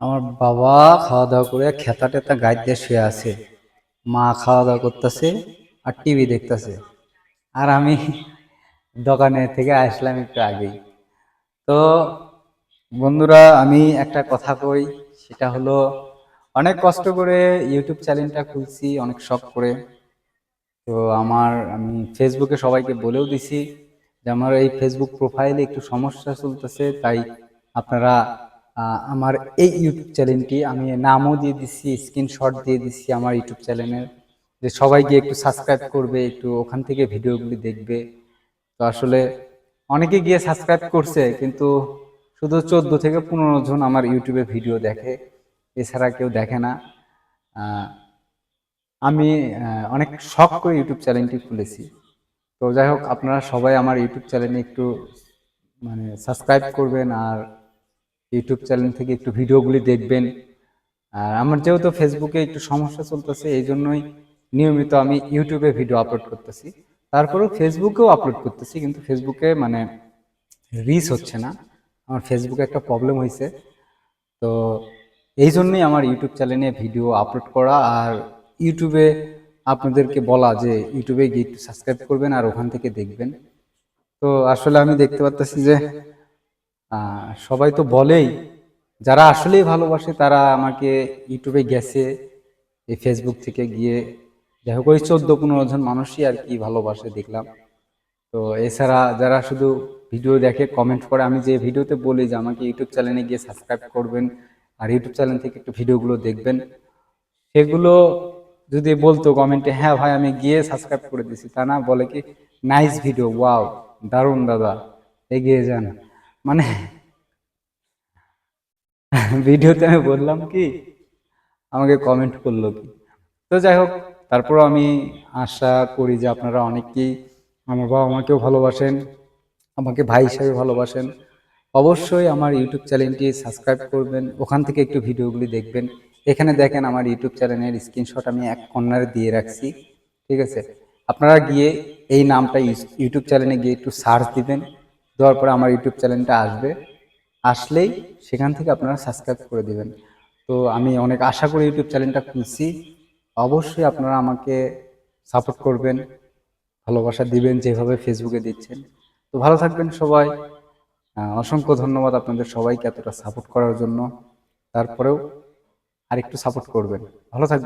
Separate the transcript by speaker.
Speaker 1: আমার বাবা খাওয়া দাওয়া করে খেতা টেতা গায়ে দিয়ে শুয়ে আছে। মা খাওয়া দাওয়া করতেছে আর টিভি দেখতেছে। আর আমি দোকানে থেকে আসলাম একটু আগেই। তো বন্ধুরা, আমি একটা কথা কই, সেটা হলো অনেক কষ্ট করে ইউটিউব চ্যানেলটা খুলছি, অনেক শখ করে। তো আমি ফেসবুকে সবাইকে বলেও দিছি যে আমার এই ফেসবুক প্রোফাইলে একটু সমস্যা চলতেছে, তাই আপনারা আমার এই ইউটিউব চ্যানেলটি আমি নামও দিয়ে দিচ্ছি, স্ক্রিনশট দিয়ে দিচ্ছি আমার ইউটিউব চ্যানেলের, যে সবাই গিয়ে একটু সাবস্ক্রাইব করবে, একটু ওখান থেকে ভিডিওগুলি দেখবে। তো আসলে অনেকে গিয়ে সাবস্ক্রাইব করছে, কিন্তু শুধু 14 থেকে 15 জন আমার ইউটিউবে ভিডিও দেখে, এছাড়া কেউ দেখে না। আহ, আমি অনেক শখ করে ইউটিউব চ্যানেলটি খুলেছি। তো যাই হোক, আপনারা সবাই আমার ইউটিউব চ্যানেলে একটু সাবস্ক্রাইব করবেন, আর ইউটিউব চ্যানেল থেকে একটু ভিডিওগুলি দেখবেন। আর আমার যেহেতু ফেসবুকে একটু সমস্যা চলতেছে, এই জন্যই নিয়মিত আমি ইউটিউবে ভিডিও আপলোড করতেছি। তারপরেও ফেসবুকেও আপলোড করতেছি, কিন্তু ফেসবুকে রিচ হচ্ছে না। আমার ফেসবুকে একটা প্রবলেম হয়েছে। তো এই জন্যই আমার ইউটিউব চ্যানেলে ভিডিও আপলোড করা, আর ইউটিউবে আপনাদেরকে বলা যে ইউটিউবে গিয়ে একটু সাবস্ক্রাইব করবেন আর ওখান থেকে দেখবেন। তো আসলে আমি দেখতে পাচ্ছি যে সবাই তো বলেই, যারা আসলেই ভালোবাসে তারা আমাকে ইউটিউবে গেছে এই ফেসবুক থেকে গিয়ে। যাই হোক, ওই 14-15 জন মানুষই আর কি ভালোবাসে দেখলাম। তো এছাড়া যারা শুধু ভিডিও দেখে, কমেন্ট করে, আমি যে ভিডিওতে বলি যে আমাকে ইউটিউব চ্যানেলে গিয়ে সাবস্ক্রাইব করবেন আর ইউটিউব চ্যানেল থেকে একটু ভিডিওগুলো দেখবেন, সেগুলো যদি বলতো কমেন্টে, হ্যাঁ ভাই আমি গিয়ে সাবস্ক্রাইব করে দিছি, তা না বলে কি নাইস ভিডিও, ওয়াও, দারুণ দাদা, এগিয়ে যান, মানে ভিডিওতে আমি বললাম কি, আমাকে কমেন্ট করলো কি। তো যাই হোক, তারপরও আমি আশা করি যে আপনারা অনেকেই আমার বাবা মাকেও ভালোবাসেন, আমাকে ভাই হিসাবে ভালোবাসেন। অবশ্যই আমার ইউটিউব চ্যানেলটি সাবস্ক্রাইব করবেন, ওখান থেকে একটু ভিডিওগুলি দেখবেন। এখানে দেখেন আমার ইউটিউব চ্যানেলের স্ক্রিনশট আমি এক কর্নারে দিয়ে রাখছি, ঠিক আছে? আপনারা গিয়ে এই নামটা ইউটিউব চ্যানেলে গিয়ে একটু সার্চ দিবেন, দেওয়ার পরে আমার ইউটিউব চ্যানেলটা আসবে। আসলেই সেখান থেকে আপনারা সাবস্ক্রাইব করে দিবেন। তো আমি অনেক আশা করে ইউটিউব চ্যানেলটা খুলছি। অবশ্যই আপনারা আমাকে সাপোর্ট করবেন, ভালোবাসা দিবেন যেভাবে ফেসবুকে দিচ্ছেন। তো ভালো থাকবেন সবাই। অসংখ্য ধন্যবাদ আপনাদের সবাইকে এতটা সাপোর্ট করার জন্য। তারপরেও আরেকটু সাপোর্ট করবেন। ভালো থাকবেন।